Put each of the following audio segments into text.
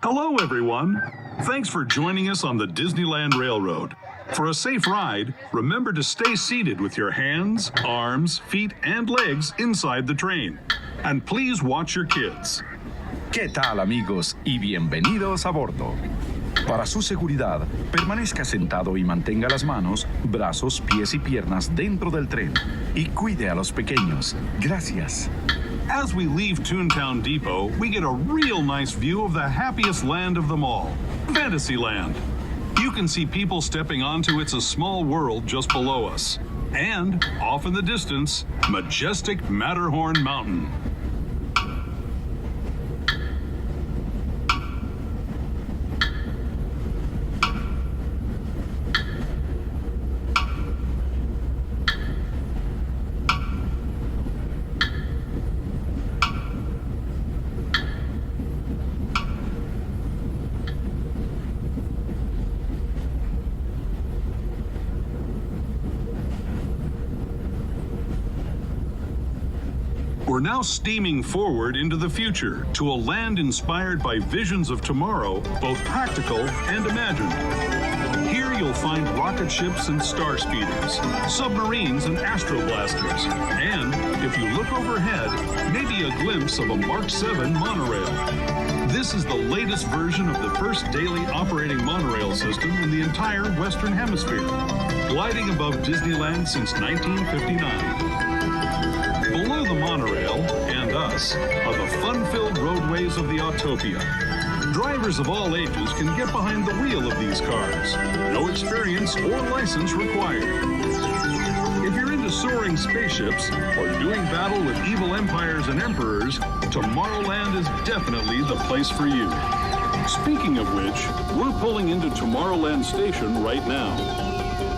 Hello, everyone. Thanks for joining us on the Disneyland Railroad. For a safe ride, remember to stay seated with your hands, arms, feet, and legs inside the train. And please watch your kids. ¿Qué tal, amigos? Y bienvenidos a bordo. Para su seguridad, permanezca sentado y mantenga las manos, brazos, pies y piernas dentro del tren. Y cuide a los pequeños. Gracias. As we leave Toontown Depot, we get a real nice view of the happiest land of them all, Fantasyland. You can see people stepping onto It's a Small World just below us. And, off in the distance, majestic Matterhorn Mountain. We're now steaming forward into the future to a land inspired by visions of tomorrow, both practical and imagined. Here you'll find rocket ships and star speeders, submarines and astroblasters, and, if you look overhead, maybe a glimpse of a Mark 7 monorail. This is the latest version of the first daily operating monorail system in the entire Western Hemisphere, gliding above Disneyland since 1959. Below the monorail, and us, are the fun-filled roadways of the Autopia. Drivers of all ages can get behind the wheel of these cars. No experience or license required. If you're into soaring spaceships or doing battle with evil empires and emperors, Tomorrowland is definitely the place for you. Speaking of which, we're pulling into Tomorrowland Station right now.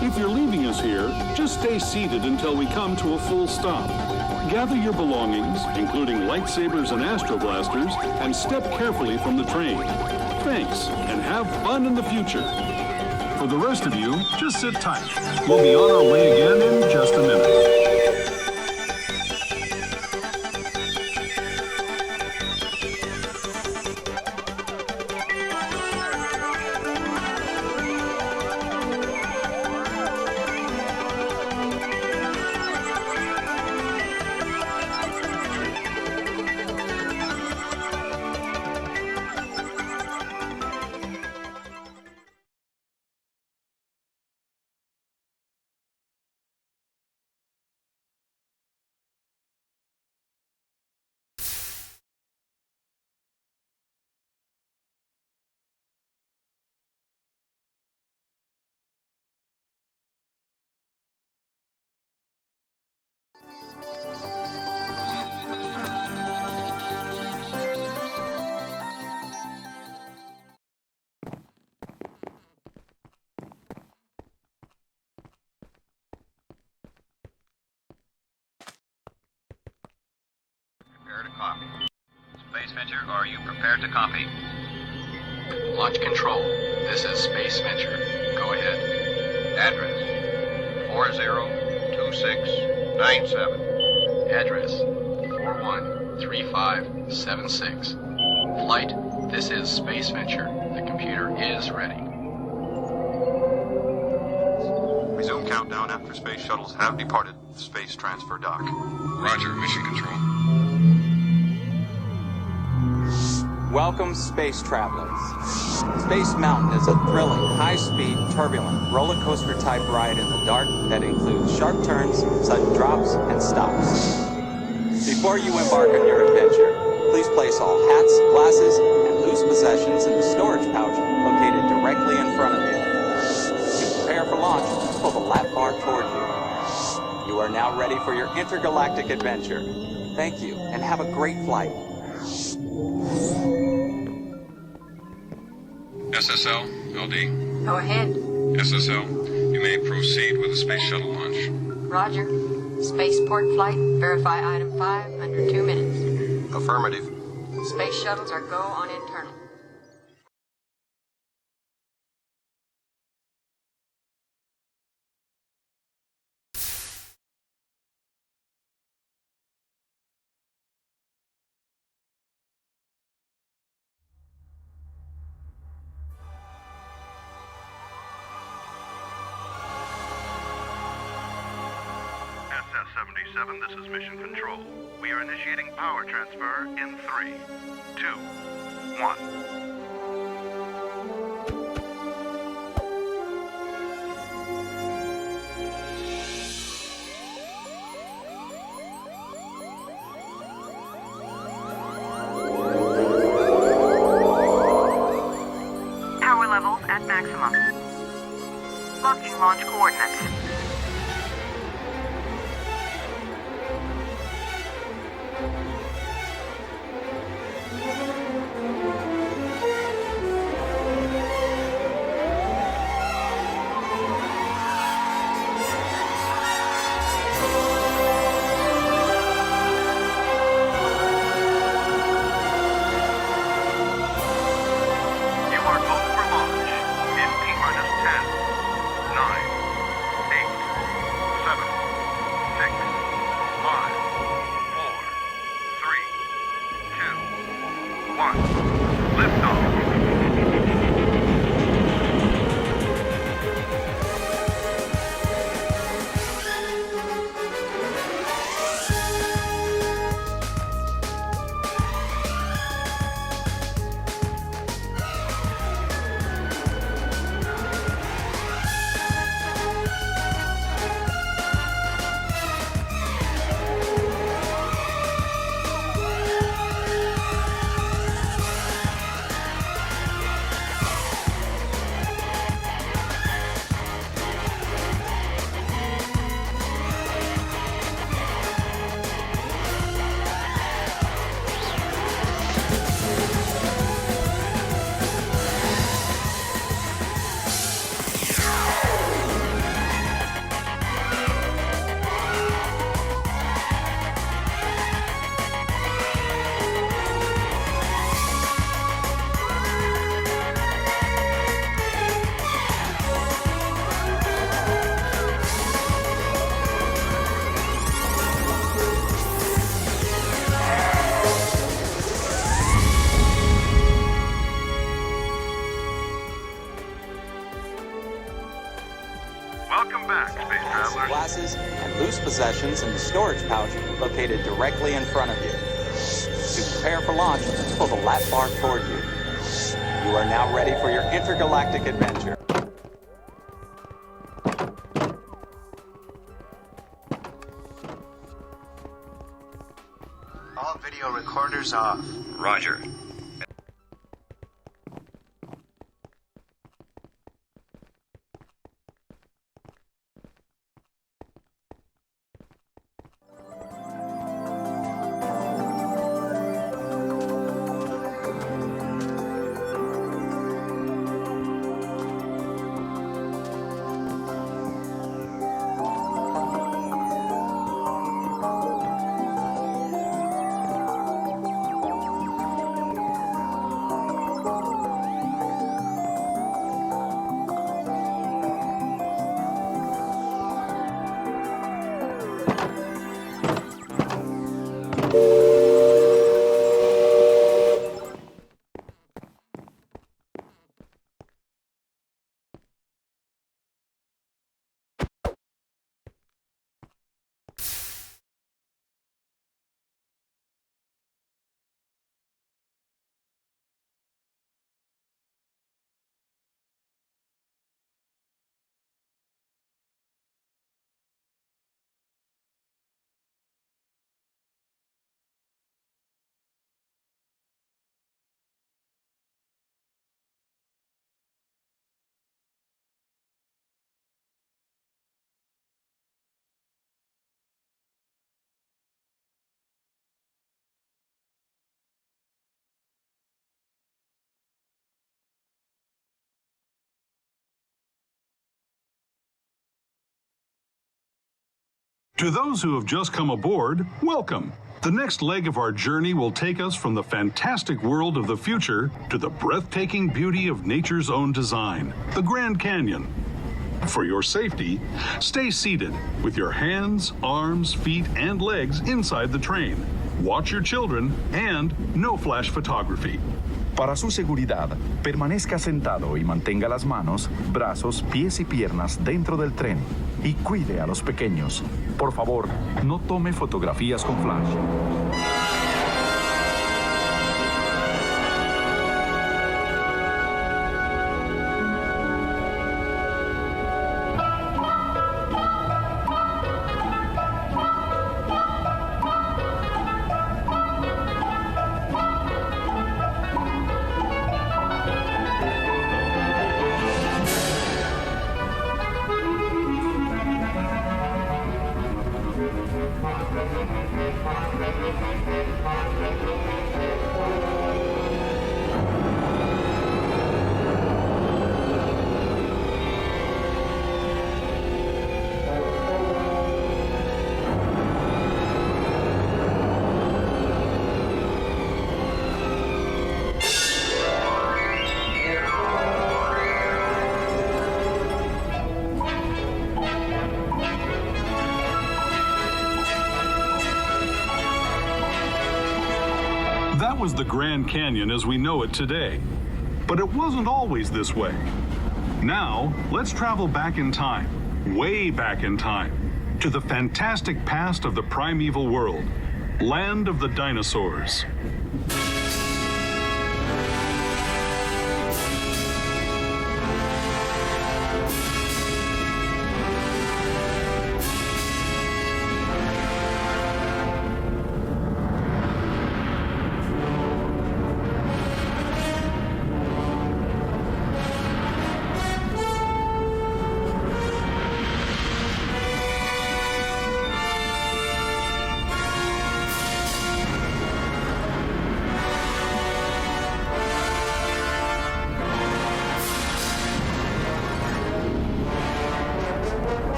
If you're leaving us here, just stay seated until we come to a full stop. Gather your belongings, including lightsabers and astroblasters, and step carefully from the train. Thanks, and have fun in the future. For the rest of you, just sit tight. We'll be on our way again in just a minute. Prepare to copy. Space Venture, are you prepared to copy? Launch control. This is Space Venture. Go ahead. Address 402697. Address 413576. Flight, this is Space Venture. The computer is ready. Resume countdown after space shuttles have departed the space transfer dock. Roger, mission control. Welcome, space travelers. Space Mountain is a thrilling, high-speed, turbulent, roller coaster-type ride in the dark that includes sharp turns, sudden drops, and stops. Before you embark on your adventure, please place all hats, glasses, and loose possessions in the storage pouch located directly in front of you. To prepare for launch, pull the lap bar toward you. You are now ready for your intergalactic adventure. Thank you, and have a great flight. SSL, LD. Go ahead. SSL, you may proceed with the space shuttle launch. Roger. Spaceport flight. Verify item 5 under 2 minutes. Affirmative. Space shuttles are go on internal. SS-77, this is Mission Control. We are initiating power transfer in 3, 2, 1. Power levels at maximum. Locking launch coordinates. You are go for launch in T-minus 10, 9, 8, 7, 6, 5, 4, 3, 2, 1. Lift off. Welcome back, space travelers. Glasses and loose possessions in the storage pouch located directly in front of you. To prepare for launch, pull the lap bar toward you. You are now ready for your intergalactic adventure. All video recorders off. Roger. To those who have just come aboard, welcome. The next leg of our journey will take us from the fantastic world of the future to the breathtaking beauty of nature's own design, the Grand Canyon. For your safety, stay seated with your hands, arms, feet, and legs inside the train. Watch your children and no flash photography. Para su seguridad, permanezca sentado y mantenga las manos, brazos, pies y piernas dentro del tren. Y cuide a los pequeños. Por favor, no tome fotografías con flash. That was the Grand Canyon as we know it today. But it wasn't always this way. Now, let's travel back in time, way back in time, to the fantastic past of the primeval world, land of the dinosaurs.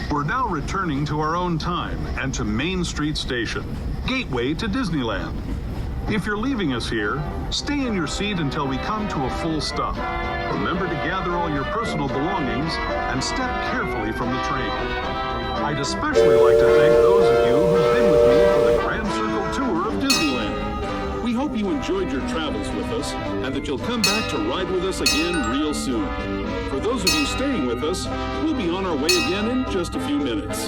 We're now returning to our own time and to Main Street Station, gateway to Disneyland. If you're leaving us here, stay in your seat until we come to a full stop. Remember to gather all your personal belongings and step carefully from the train. I'd especially like to thank those of you who've been with me for the Grand Circle Tour of Disneyland. We hope you enjoyed your travels with us and that you'll come back to ride with us again real soon. For those of you staying with us, we'll be on our way again in just a few minutes.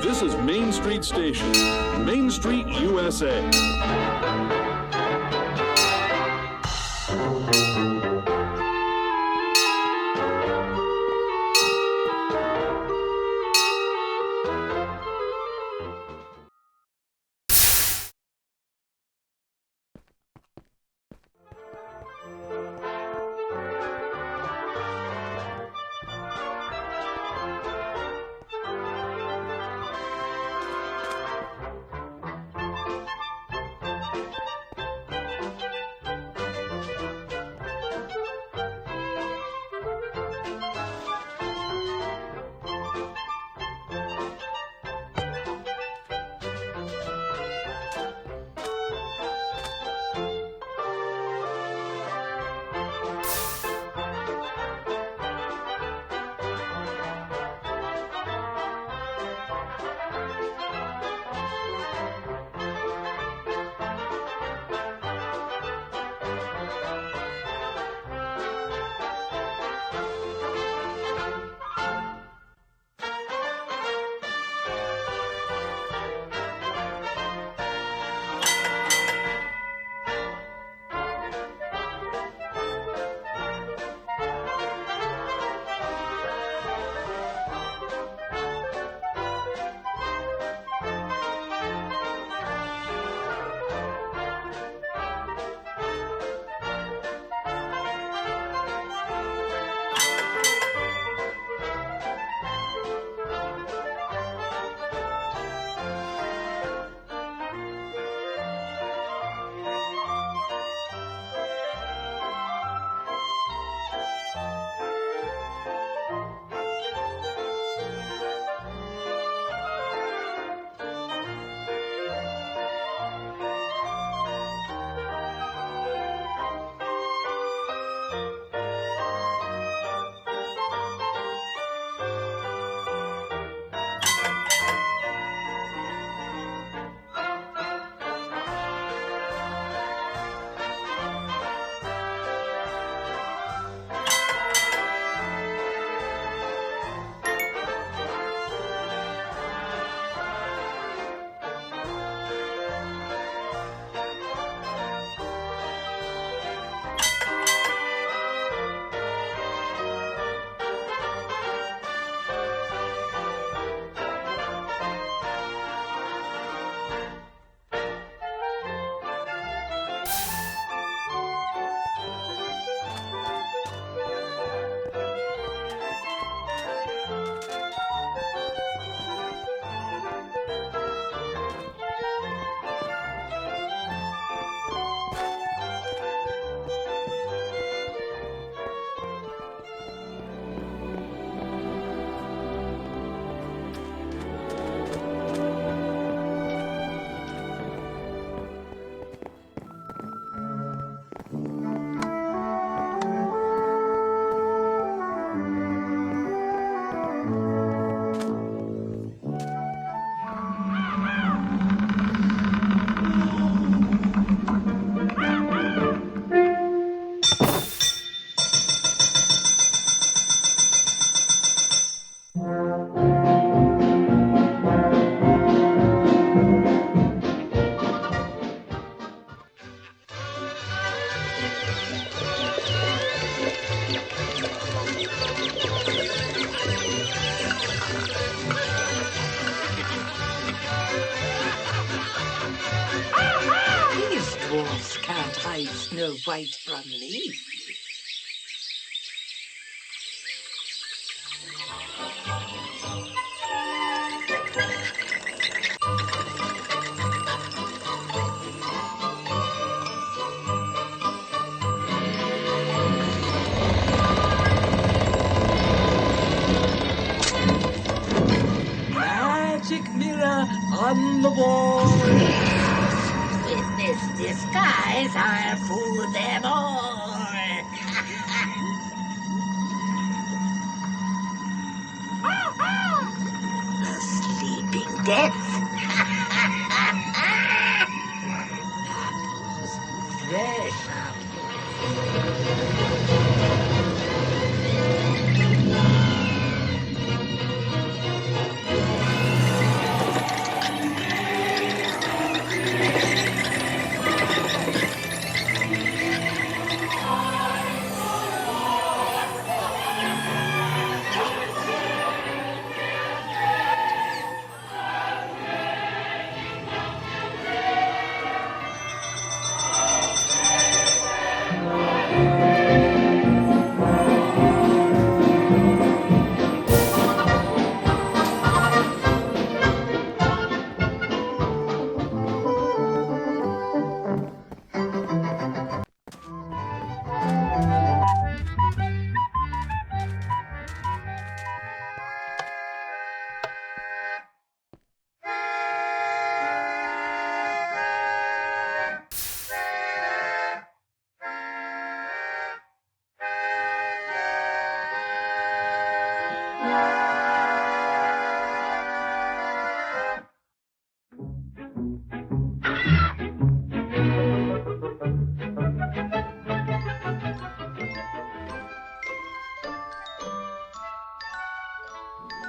This is Main Street Station, Main Street, USA. Snow White from me. Magic mirror on the wall. With this disguise, I'll fool them all. The sleeping death. Apples, fresh apples.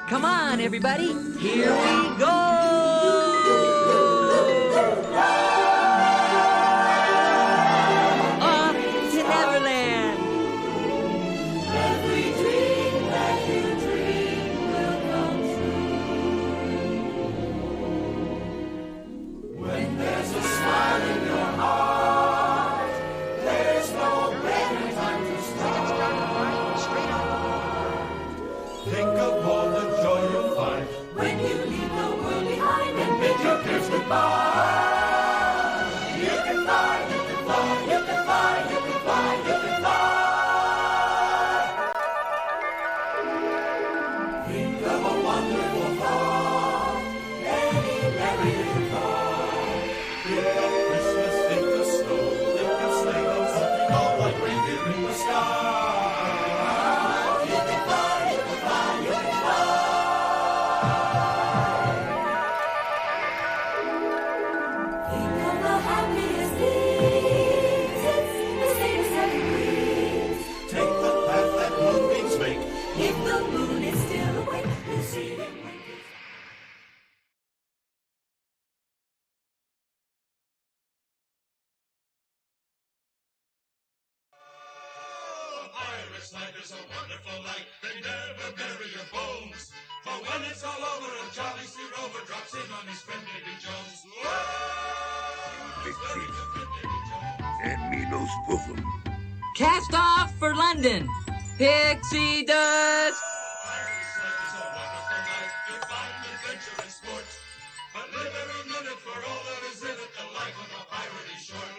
Come on, everybody. Here we go. Off to Neverland. Every dream that you dream will come true. When there's a smile in your heart, there's no better time to start. Straight on. Think of all the joy you'll find when you leave the world behind and bid your cares goodbye. You can fly, you can fly, you can fly, you can fly, you can fly. Think of a wonderful thought, any merry little thought. Think of Christmas, think of snow, think of sleigh bells, something all like reindeer in the sky. You can fly, you can fly, you can fly. Think of the happiest things, it's the same as every breeze. Take the path that moonbeams make. If the moon is still awake, you'll see him wink his Irish night is a wonderful night. They never bury your bones. For when it's all over, a jolly sea rover drops in on his friend Davy Jones. Hand me those bosom. Cast off for London. Pixie dust. Irish night is a wonderful night. You'll find adventure and sport. But live every minute for all that is in it. The life of a pirate is short.